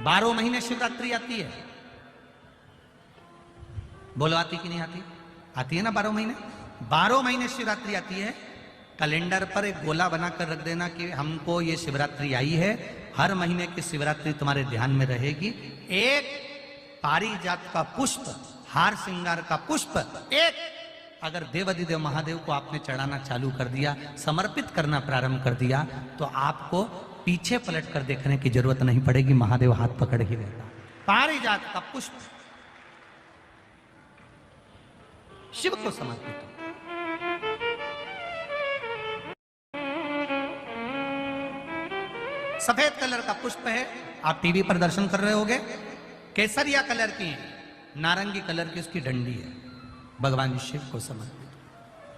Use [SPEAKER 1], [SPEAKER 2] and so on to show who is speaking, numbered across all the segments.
[SPEAKER 1] 12 महीने शिवरात्रि आती है, बोलो आती कि नहीं आती? आती है ना 12 महीने। 12 महीने शिवरात्रि आती है। कैलेंडर पर एक गोला बनाकर रख देना कि हमको ये शिवरात्रि आई है, हर महीने की शिवरात्रि तुम्हारे ध्यान में रहेगी। एक पारिजात का पुष्प, हार श्रृंगार का पुष्प, एक अगर देवाधिदेव महादेव को आपने चढ़ाना चालू कर दिया, समर्पित करना प्रारंभ कर दिया, तो आपको पीछे पलट कर देखने की जरूरत नहीं पड़ेगी, महादेव हाथ पकड़ ही लेगा। पारिजात का पुष्प शिव को समर्पित हो। सफेद कलर का पुष्प है, आप टीवी पर दर्शन कर रहे होंगे। केसरिया कलर की, नारंगी कलर की उसकी डंडी है, भगवान शिव को समर्पित।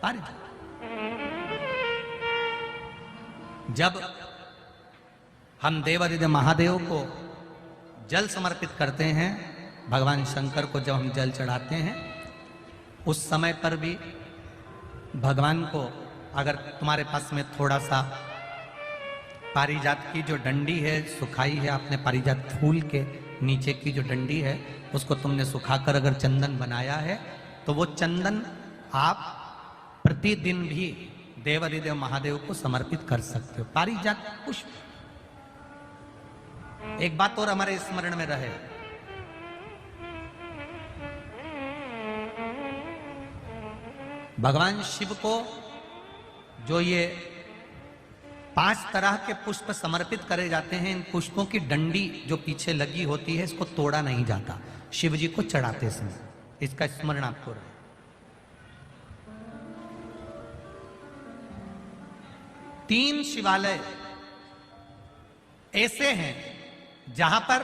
[SPEAKER 1] पारिजात जब हम देवाधिदेव महादेव को जल समर्पित करते हैं, भगवान शंकर को जब हम जल चढ़ाते हैं, उस समय पर भी भगवान को, अगर तुम्हारे पास में थोड़ा सा पारिजात की जो डंडी है सुखाई है, आपने पारिजात फूल के नीचे की जो डंडी है उसको तुमने सुखाकर अगर चंदन बनाया है, तो वो चंदन आप प्रतिदिन भी देवाधिदेव महादेव को समर्पित कर सकते हो। पारिजात पुष्प। एक बात और हमारे स्मरण में रहे, भगवान शिव को जो ये 5 तरह के पुष्प समर्पित करे जाते हैं, इन पुष्पों की डंडी जो पीछे लगी होती है इसको तोड़ा नहीं जाता शिव जी को चढ़ाते समय, इसका स्मरण आपको रहे। तीन शिवालय ऐसे हैं जहां पर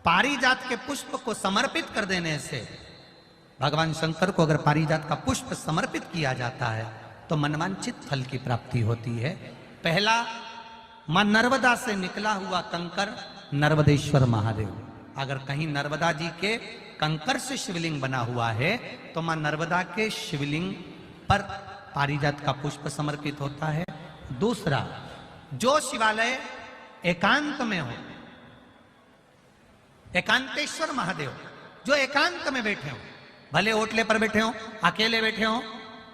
[SPEAKER 1] पारिजात के पुष्प को समर्पित कर देने से, भगवान शंकर को अगर पारिजात का पुष्प समर्पित किया जाता है तो मनवांछित फल की प्राप्ति होती है। पहला, मां नर्मदा से निकला हुआ कंकर नर्मदेश्वर महादेव। अगर कहीं नर्मदा जी के कंकर से शिवलिंग बना हुआ है तो मां नर्मदा के शिवलिंग पर पारिजात का पुष्प समर्पित होता है। दूसरा, जो शिवालय एकांत में हो, एकांतेश्वर महादेव जो एकांत में बैठे हो, भले ओटले पर बैठे हो, अकेले बैठे हो,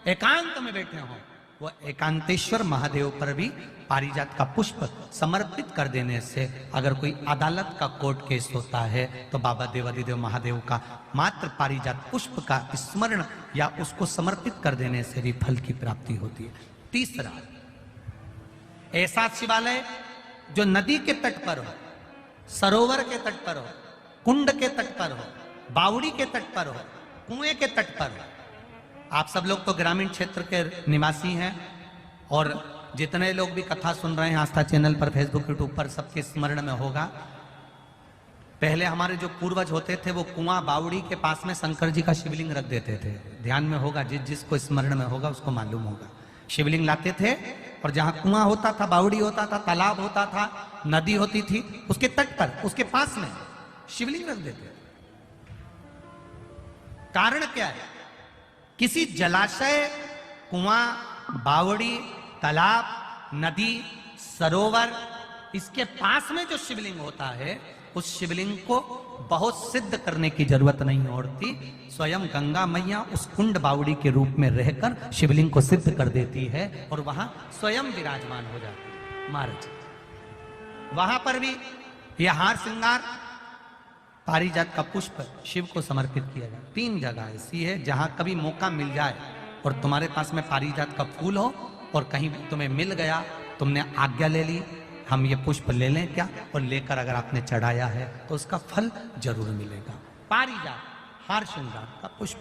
[SPEAKER 1] एकांत में बैठे हो, वो एकांतेश्वर महादेव पर भी पारिजात का पुष्प समर्पित कर देने से, अगर कोई अदालत का कोर्ट केस होता है तो बाबा देवाधिदेव महादेव का मात्र पारिजात पुष्प का स्मरण या उसको समर्पित कर देने से भी फल की प्राप्ति होती है। तीसरा, ऐसा शिवालय जो नदी के तट पर हो, सरोवर के तट पर हो, कुंड के तट पर हो, बावड़ी के तट पर हो, कुएं के तट पर हो। आप सब लोग तो ग्रामीण क्षेत्र के निवासी हैं और जितने लोग भी कथा सुन रहे हैं आस्था चैनल पर, फेसबुक, यूट्यूब पर, सबके स्मरण में होगा, पहले हमारे जो पूर्वज होते थे वो कुआं बावड़ी के पास में शंकर जी का शिवलिंग रख देते थे। ध्यान में होगा, जिसको स्मरण में होगा उसको मालूम होगा। शिवलिंग लाते थे और जहां कुआं होता था, बावड़ी होता था, तालाब होता था, नदी होती थी, उसके तट पर, उसके पास में शिवलिंग रख देते। कारण क्या है? किसी जलाशय, कुआं, बावड़ी, तालाब, नदी, सरोवर, इसके पास में जो शिवलिंग होता है उस शिवलिंग को बहुत सिद्ध करने की जरूरत नहीं होती। स्वयं गंगा मैया उस कुंड बावड़ी के रूप में रहकर शिवलिंग को सिद्ध कर देती है और वहां स्वयं विराजमान हो जाती है महाराज। वहां पर भी यह हार श्रृंगार, पारिजात का पुष्प शिव को समर्पित किया जाए। 3 जगह ऐसी है जहां कभी मौका मिल जाए और तुम्हारे पास में पारिजात का फूल हो और कहीं तुम्हें मिल गया, तुमने आज्ञा ले ली, हम ये पुष्प ले लें क्या, और लेकर अगर आपने चढ़ाया है तो उसका फल जरूर मिलेगा। पारिजात, हार श्रृंगार का पुष्प।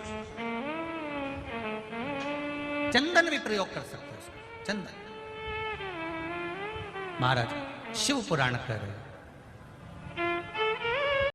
[SPEAKER 1] चंदन भी प्रयोग कर सकते हो, चंदन। महाराज शिव पुराण कह रहे हैं,